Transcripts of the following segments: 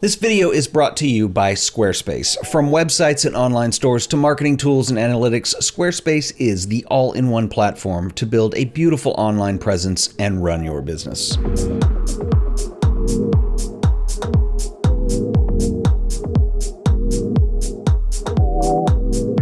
This video is brought to you by Squarespace. From websites and online stores to marketing tools and analytics, Squarespace is the all-in-one platform to build a beautiful online presence and run your business.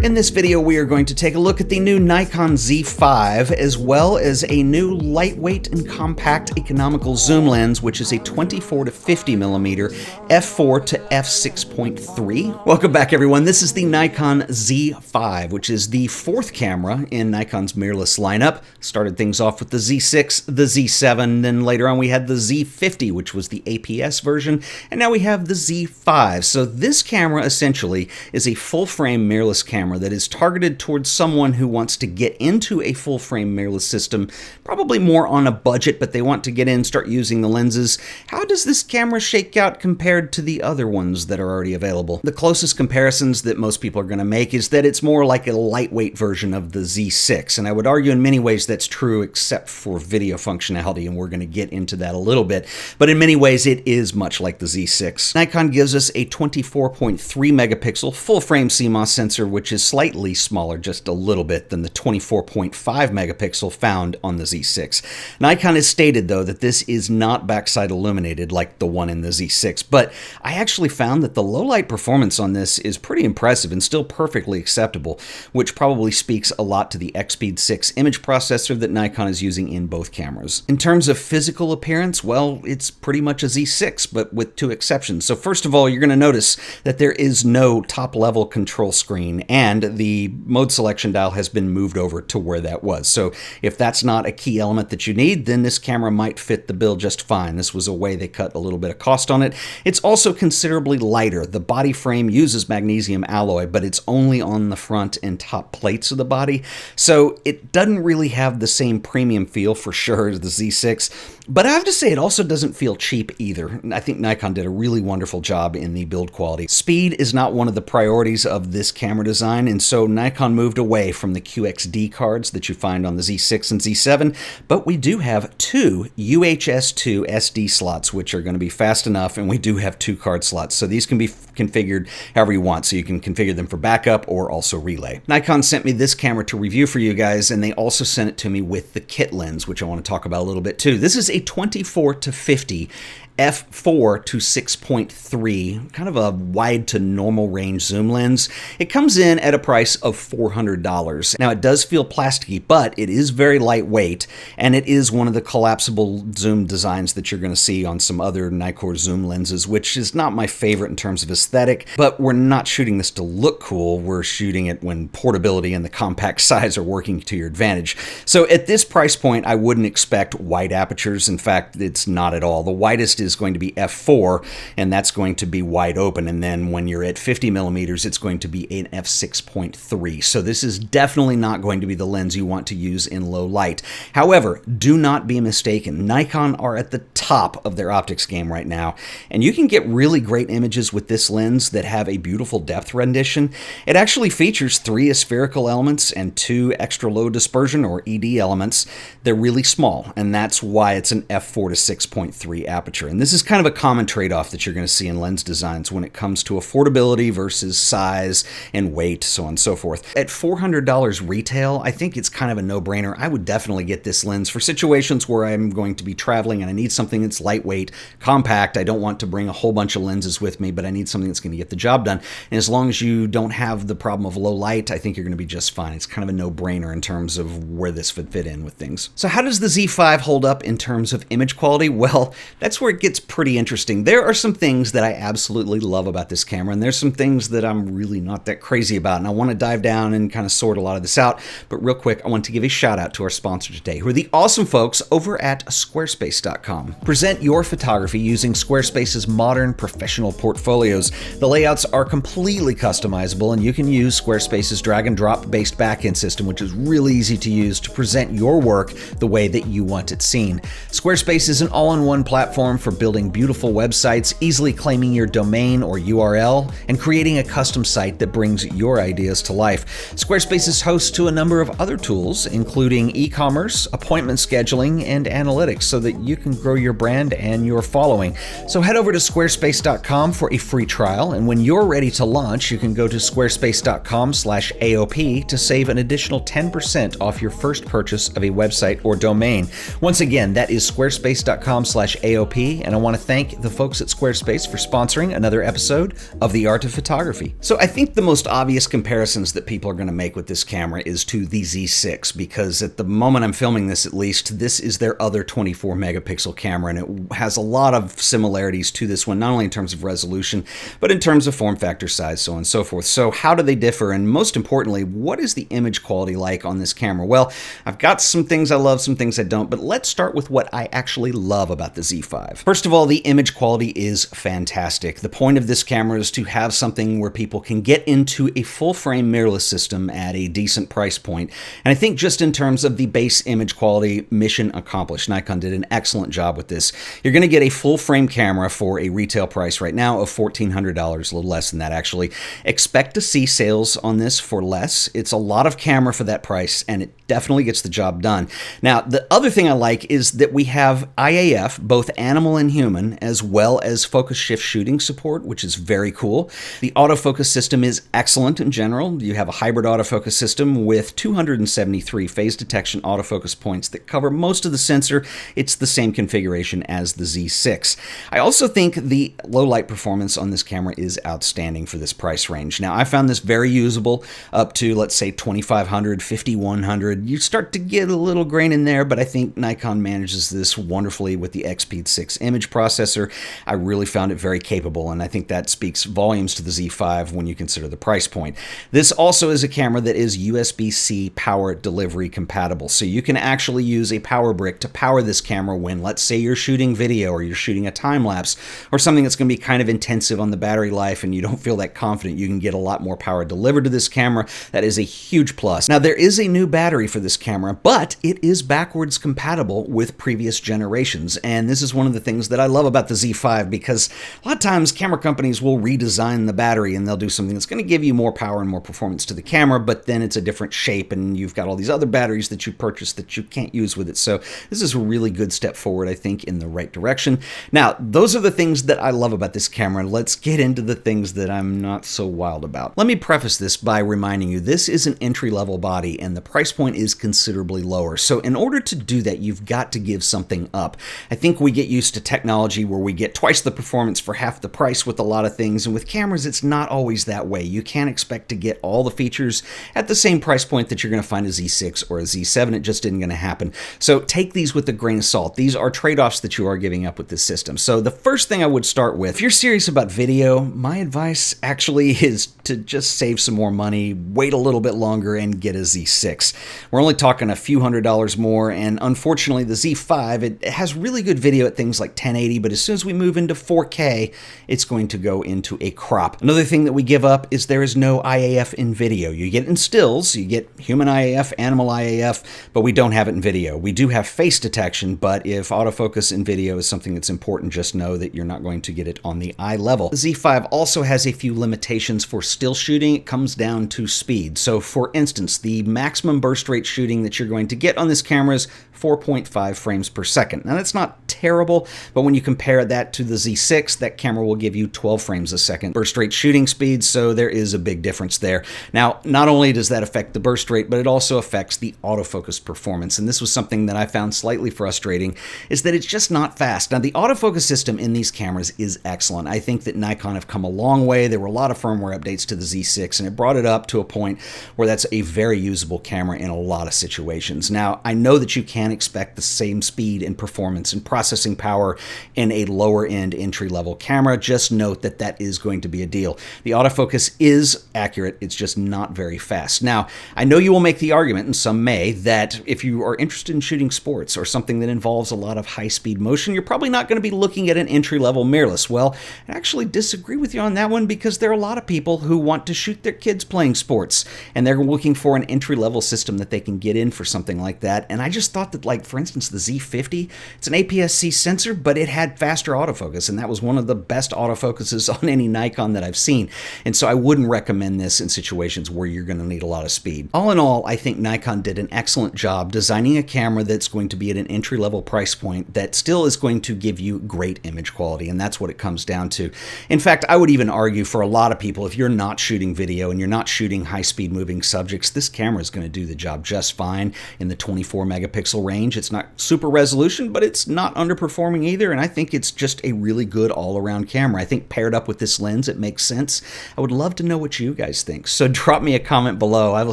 In this video, we are going to take a look at the new Nikon Z5, as well as a new lightweight and compact economical zoom lens, which is a 24 to 50 millimeter f4 to f6.3. Welcome back, everyone. This is the Nikon Z5, which is the fourth camera in Nikon's mirrorless lineup. Started things off with the Z6, the Z7, then later on we had the Z50, which was the APS version, and now we have the Z5. So this camera essentially is a full-frame mirrorless camera that is targeted towards someone who wants to get into a full-frame mirrorless system, probably more on a budget, but they want to get in, start using the lenses. How does this camera shake out compared to the other ones that are already available? The closest comparisons that most people are going to make is that it's more like a lightweight version of the Z6, and I would argue in many ways that's true except for video functionality, and we're going to get into that a little bit, but in many ways it is much like the Z6. Nikon gives us a 24.3 megapixel full-frame CMOS sensor, which is slightly smaller, just a little bit, than the 24.5 megapixel found on the Z6. Nikon has stated, though, that this is not backside illuminated like the one in the Z6, but I actually found that the low light performance on this is pretty impressive and still perfectly acceptable, which probably speaks a lot to the EXPEED 6 image processor that Nikon is using in both cameras. In terms of physical appearance, well, it's pretty much a Z6, but with two exceptions. So first of all, you're going to notice that there is no top-level control screen, and the mode selection dial has been moved over to where that was. So if that's not a key element that you need, then this camera might fit the bill just fine. This was a way they cut a little bit of cost on it. It's also considerably lighter. The body frame uses magnesium alloy, but it's only on the front and top plates of the body. So it doesn't really have the same premium feel for sure as the Z6. But I have to say, it also doesn't feel cheap either. I think Nikon did a really wonderful job in the build quality. Speed is not one of the priorities of this camera design, and so Nikon moved away from the QXD cards that you find on the Z6 and Z7, but we do have two UHS-2 SD slots, which are going to be fast enough, and we do have two card slots, so these can be configured however you want, so you can configure them for backup or also relay. Nikon sent me this camera to review for you guys, and they also sent it to me with the kit lens, which I want to talk about a little bit too. This is a 24 to 50 f4 to 6.3, kind of a wide to normal range zoom lens. It comes in at a price of $400. Now it does feel plasticky, but it is very lightweight, and it is one of the collapsible zoom designs that you're going to see on some other Nikkor zoom lenses, which is not my favorite in terms of aesthetic, but we're not shooting this to look cool. We're shooting it when portability and the compact size are working to your advantage. So at this price point, I wouldn't expect wide apertures. In fact, it's not at all. The widest is going to be f4, and that's going to be wide open, and then when you're at 50 millimeters, it's going to be an f6.3. So this is definitely not going to be the lens you want to use in low light. However, do not be mistaken. Nikon are at the top of their optics game right now, and you can get really great images with this lens that have a beautiful depth rendition. It actually features 3 aspherical elements and 2 extra low dispersion or ED elements. They're really small, and that's why it's an f4 to 6.3 aperture. And this is kind of a common trade-off that you're going to see in lens designs when it comes to affordability versus size and weight, so on and so forth. At $400 retail, I think it's kind of a no-brainer. I would definitely get this lens for situations where I'm going to be traveling and I need something that's lightweight, compact. I don't want to bring a whole bunch of lenses with me, but I need something that's going to get the job done. And as long as you don't have the problem of low light, I think you're going to be just fine. It's kind of a no-brainer in terms of where this would fit in with things. So how does the Z5 hold up in terms of image quality? Well, that's where it gets pretty interesting. There are some things that I absolutely love about this camera, and there's some things that I'm really not that crazy about, and I want to dive down and kind of sort a lot of this out. But real quick, I want to give a shout out to our sponsor today, who are the awesome folks over at Squarespace.com. Present your photography using Squarespace's modern professional portfolios. The layouts are completely customizable, and you can use Squarespace's drag and drop based backend system, which is really easy to use to present your work the way that you want it seen. Squarespace is an all-in-one platform for building beautiful websites, easily claiming your domain or URL, and creating a custom site that brings your ideas to life. Squarespace is host to a number of other tools, including e-commerce, appointment scheduling, and analytics, so that you can grow your brand and your following. So head over to squarespace.com for a free trial, and when you're ready to launch, you can go to squarespace.com/AOP to save an additional 10% off your first purchase of a website or domain. Once again, that is squarespace.com/AOP, and I want to thank the folks at Squarespace for sponsoring another episode of The Art of Photography. So I think the most obvious comparisons that people are going to make with this camera is to the Z6, because at the moment I'm filming this, at least, this is their other 24 megapixel camera, and it has a lot of similarities to this one, not only in terms of resolution, but in terms of form factor, size, so on and so forth. So how do they differ? And most importantly, what is the image quality like on this camera? Well, I've got some things I love, some things I don't, but let's start with what I actually love about the Z5. First of all, the image quality is fantastic. The point of this camera is to have something where people can get into a full-frame mirrorless system at a decent price point. And I think just in terms of the base image quality, mission accomplished. Nikon did an excellent job with this. You're going to get a full-frame camera for a retail price right now of $1,400, a little less than that actually. Expect to see sales on this for less. It's a lot of camera for that price, and it definitely gets the job done. Now, the other thing I like is that we have IAF, both animal and human, as well as focus shift shooting support, which is very cool. The autofocus system is excellent in general. You have a hybrid autofocus system with 273 phase detection autofocus points that cover most of the sensor. It's the same configuration as the Z6. I also think the low light performance on this camera is outstanding for this price range. Now, I found this very usable up to, let's say, 2500, 5100. You start to get a little grain in there, but I think Nikon manages this wonderfully with the EXPEED 6 image processor. I really found it very capable, and I think that speaks volumes to the Z5 when you consider the price point. This also is a camera that is USB-C power delivery compatible, so you can actually use a power brick to power this camera when, let's say, you're shooting video or you're shooting a time lapse or something that's going to be kind of intensive on the battery life and you don't feel that confident. You can get a lot more power delivered to this camera. That is a huge plus. Now, there is a new battery for this camera, but it is backwards compatible with previous generations, and this is one of the things that I love about the Z5, because a lot of times camera companies will redesign the battery and they'll do something that's going to give you more power and more performance to the camera, but then it's a different shape and you've got all these other batteries that you purchased that you can't use with it. So this is a really good step forward, I think, in the right direction. Now, those are the things that I love about this camera. Let's get into the things that I'm not so wild about. Let me preface this by reminding you, this is an entry-level body and the price point is considerably lower. So in order to do that, you've got to give something up. I think we get used to technology where we get twice the performance for half the price with a lot of things, and with cameras, it's not always that way. You can't expect to get all the features at the same price point that you're going to find a Z6 or a Z7. It just isn't going to happen. So take these with a grain of salt. These are trade-offs that you are giving up with this system. So the first thing I would start with, if you're serious about video, my advice actually is to just save some more money, wait a little bit longer, and get a Z6. We're only talking a few $100s more, and unfortunately the Z5, it has really good video at things like 1080, but as soon as we move into 4K, it's going to go into a crop. Another thing that we give up is there is no IAF in video. You get it in stills, you get human IAF, animal IAF, but we don't have it in video. We do have face detection, but if autofocus in video is something that's important, just know that you're not going to get it on the eye level. The Z5 also has a few limitations for still shooting. It comes down to speed. So for instance, the maximum burst rate shooting that you're going to get on this camera is 4.5 frames per second. Now that's not terrible, but when you compare that to the Z6, that camera will give you 12 frames a second burst rate shooting speed, so there is a big difference there. Now, not only does that affect the burst rate, but it also affects the autofocus performance, and this was something that I found slightly frustrating, is that it's just not fast. Now, the autofocus system in these cameras is excellent. I think that Nikon have come a long way. There were a lot of firmware updates to the Z6, and it brought it up to a point where that's a very usable camera in a lot of situations. Now, I know that you can expect the same speed and performance and processing power in a lower-end entry-level camera. Just note that that is going to be a deal. The autofocus is accurate, it's just not very fast. Now, I know you will make the argument, and some may, that if you are interested in shooting sports or something that involves a lot of high-speed motion, you're probably not going to be looking at an entry-level mirrorless. Well, I actually disagree with you on that one, because there are a lot of people who who want to shoot their kids playing sports, and they're looking for an entry-level system that they can get in for something like that. And I just thought that, like, for instance, the Z50, it's an APS-C sensor, but it had faster autofocus, and that was one of the best autofocuses on any Nikon that I've seen. And so I wouldn't recommend this in situations where you're going to need a lot of speed. All in all, I think Nikon did an excellent job designing a camera that's going to be at an entry-level price point that still is going to give you great image quality, and that's what it comes down to. In fact, I would even argue for a lot of people, if you're not shooting video and you're not shooting high-speed moving subjects, this camera is going to do the job just fine in the 24 megapixel range. It's not super resolution, but it's not underperforming either, and I think it's just a really good all-around camera. I think paired up with this lens, it makes sense. I would love to know what you guys think, so drop me a comment below. I will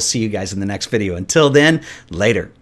see you guys in the next video. Until then, later.